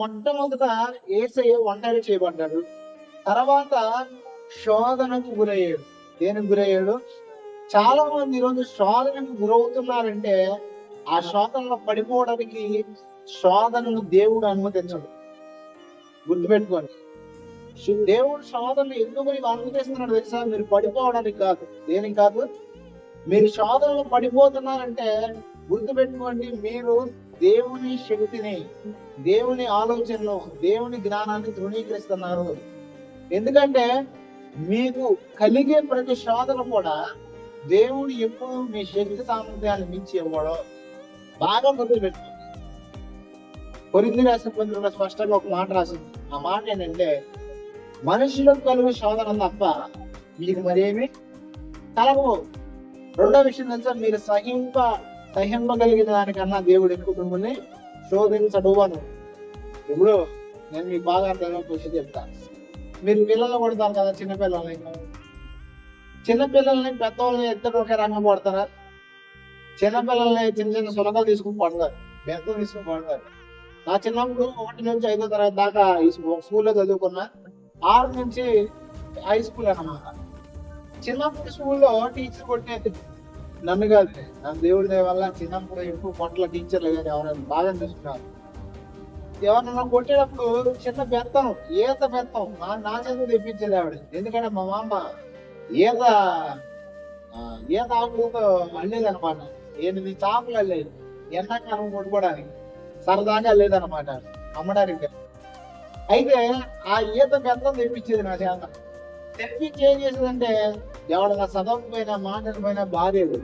మొట్టమొదట యేసయ్య ఒంటరి చేయబడ్డాడు. తర్వాత శోధనకు గురయ్యాడు. దేనికి గురయ్యాడు? చాలా మంది ఈరోజు శోధనకు గురవుతున్నారంటే ఆ శోధనలో పడిపోవడానికి శోధనను దేవుడు అనుమతించడు. గుర్తుపెట్టుకోండి. దేవుడు శోధనలు ఎందుకు నీకు అనుమతిస్తున్నాడు తెలుసా? మీరు పడిపోవడానికి కాదు. దేనికి కాదు? మీరు శోధనలో పడిపోతున్నారంటే గుర్తుపెట్టుకోండి, మీరు దేవుని శక్తిని, దేవుని ఆలోచనలు, దేవుని జ్ఞానాన్ని తృణీకరిస్తున్నారు. ఎందుకంటే మీకు కలిగే ప్రతి శోధన కూడా దేవుడు ఎప్పుడు మీ శక్తి సామర్థ్యాన్ని మించి ఇవ్వడం. బాగా గుర్తుపెట్టుకోండి. కొరింథీ రాసిన పత్రికలో స్పష్టంగా ఒక మాట రాసింది. ఆ మాట ఏంటంటే, మనుషులకు కలుగు శోధన తప్ప మీకు మరేమి కలగవు. రెండో విషయం తెలుసా? మీరు సహింపగలిగిన దానికన్నా దేవుడు ఎక్కువ మిమ్మల్ని శోధించడు అని. ఇప్పుడు నేను మీకు బాగా అర్థమైన విషయం చెప్తాను. మీరు పిల్లలు కొడతారు కదా, చిన్నపిల్లల్ని పెద్దవాళ్ళని ఇద్దరు ఒకే రంగం కొడతారా? చిన్నపిల్లల్ని చిన్న చిన్న సులభాలు తీసుకుని పడతారు, బెద్దలు తీసుకుని పడతారు. నా చిన్నప్పుడు 1 నుంచి 5వ తరగతి దాకా స్కూల్లో చదువుకున్నా. 6 నుంచి హై స్కూల్ అన్నమాట. చిన్నప్పుడు స్కూల్లో టీచర్ కొట్టేది నన్ను కాదు, నా దేవుడి దయ వల్ల చిన్నప్పుడు ఎక్కువ కొట్ల టీచర్లు కానీ ఎవరైనా బాగా చూస్తున్నారు. ఎవరన్నా కొట్టేటప్పుడు చిన్న బెత్తం, ఈత బెత్తం నా చేత తెప్పించేది ఆవిడ. ఎందుకంటే మా మామ ఈత ఆకులతో అల్లేది అనమాట. 8 చాపలు అల్లేదు, ఎండాకాలం కొట్టుకోవడానికి సరదాగా లేదనమాట, అమ్మడానికి. అయితే ఆ ఈత బెత్తం తెప్పించేది నా చేత. తెప్పించి ఏం చేసేదంటే, ఎవడన్నా చదవకపోయినా మాట్లాడిపోయినా బాధేది.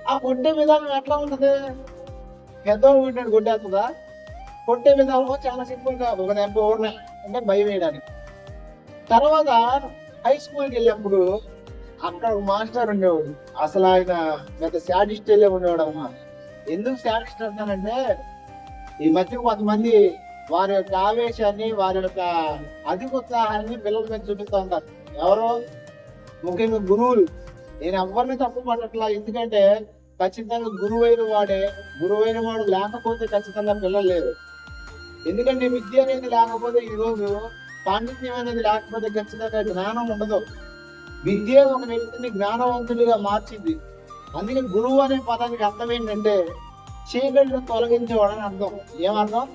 ఆ కొట్టే విధానం ఎట్లా ఉంటుంది? పెద్దవాళ్ళు కొట్టినట్టు కొట్టేస్తుందా? కొట్టే విధానం చాలా సింపుల్ గా ఒక దెబ్బ ఓడినాయి అంటే భయం వేయడానికి. తర్వాత హై స్కూల్కి వెళ్ళినప్పుడు అక్కడ ఒక మాస్టర్ ఉండేవాడు. అసలు ఆయన పెద్ద శాడిస్ట్ వెళ్ళే ఉండేవాడు అమ్మా. ఎందుకు శాడిస్ట్ అంటానంటే, ఈ మధ్య కొంతమంది వారి యొక్క ఆవేశాన్ని, వారి యొక్క అధిక ఉత్సాహాన్ని పిల్లల మీద చూపిస్తూ ఉంటారు. ఎవరో ముఖ్యంగా గురువులు. నేను ఎవరిని తప్పు పడట్లా, ఎందుకంటే ఖచ్చితంగా గురువైన వాడు లేకపోతే ఖచ్చితంగా పిల్లలు లేరు. ఎందుకంటే విద్య అనేది లేకపోతే, ఈరోజు పాండిత్యం అనేది లేకపోతే ఖచ్చితంగా జ్ఞానం ఉండదు. విద్య ఒక వ్యక్తిని జ్ఞానవంతుడిగా మార్చింది. అందుకే గురువు అనే పదానికి అర్థం ఏంటంటే చీకటిని తొలగించేవాడని అర్థం. ఏమర్థం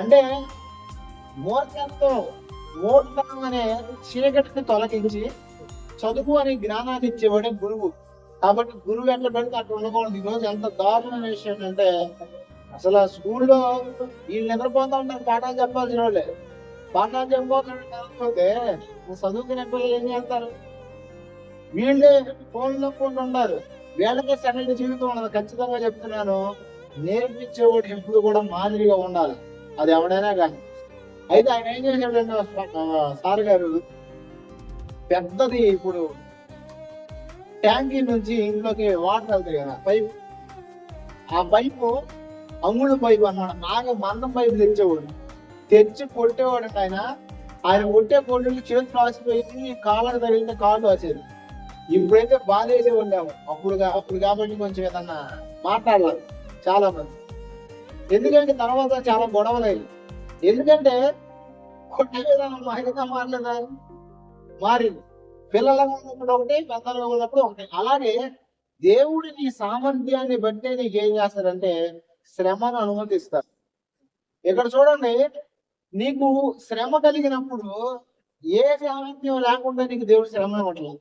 అంటే, మూర్ఖత్వం అనే చీకటిని తొలగించి చదువు అనే జ్ఞానాన్ని ఇచ్చేవాడే గురువు. కాబట్టి గురువు ఎట్లా పెడితే అట్లా ఉండకూడదు. ఈరోజు ఎంత దారుణమైన విషయం అంటే, అసలు ఆ స్కూల్లో వీళ్ళు నిద్రపోతా ఉంటారు పాఠాలు చెప్పాల్సిన వాళ్ళే. పాఠాలు చెప్పకపోతే చదువుకునే పిల్లలు ఏం చేస్తారు? వీళ్ళే ఫోన్ నొక్కుంటూ ఉంటారు. వీళ్ళకే సరైన జీవితం ఉండదు. ఖచ్చితంగా చెప్తున్నాను, నేర్పించేవాడు ఎప్పుడు కూడా మాదిరిగా ఉండాలి, అది ఎవడైనా కానీ. అయితే ఆయన ఏం చేశాడంటే, సార్ గారు పెద్దది, ఇప్పుడు ట్యాంకీ నుంచి ఇంట్లోకి వాటర్ వెళ్తాయి కదా పైపు, ఆ పైపు అంగుళం పైపు అన్నమాట. బాగా మందం పైపు తెచ్చి కొట్టేవాడు. ఆయన కొట్టే కొట్టుకి చేతులు రాసిపోయి కాళ్ళకు తగిలితే కాళ్ళు వచ్చేది. ఇప్పుడైతే బాధ వేసే ఉండేవాడు. అప్పుడు కాబట్టి కొంచెం ఏదన్నా మాట్లాడాలి చాలా మంది. ఎందుకంటే తర్వాత చాలా గొడవలేదు. ఎందుకంటే కొట్టే విధానం మారింది. పిల్లలుగా ఉన్నప్పుడు ఒకటి, పెద్దలుగా ఉన్నప్పుడు ఒకటి. అలాగే దేవుడి నీ సామర్థ్యాన్ని బట్టే నీకు ఏం చేస్తారంటే శ్రమను అనుమతిస్తారు. ఇక్కడ చూడండి, నీకు శ్రమ కలిగినప్పుడు ఏ సామర్థ్యం లేకుండా నీకు దేవుడు శ్రమ ఇవ్వట్లేదు.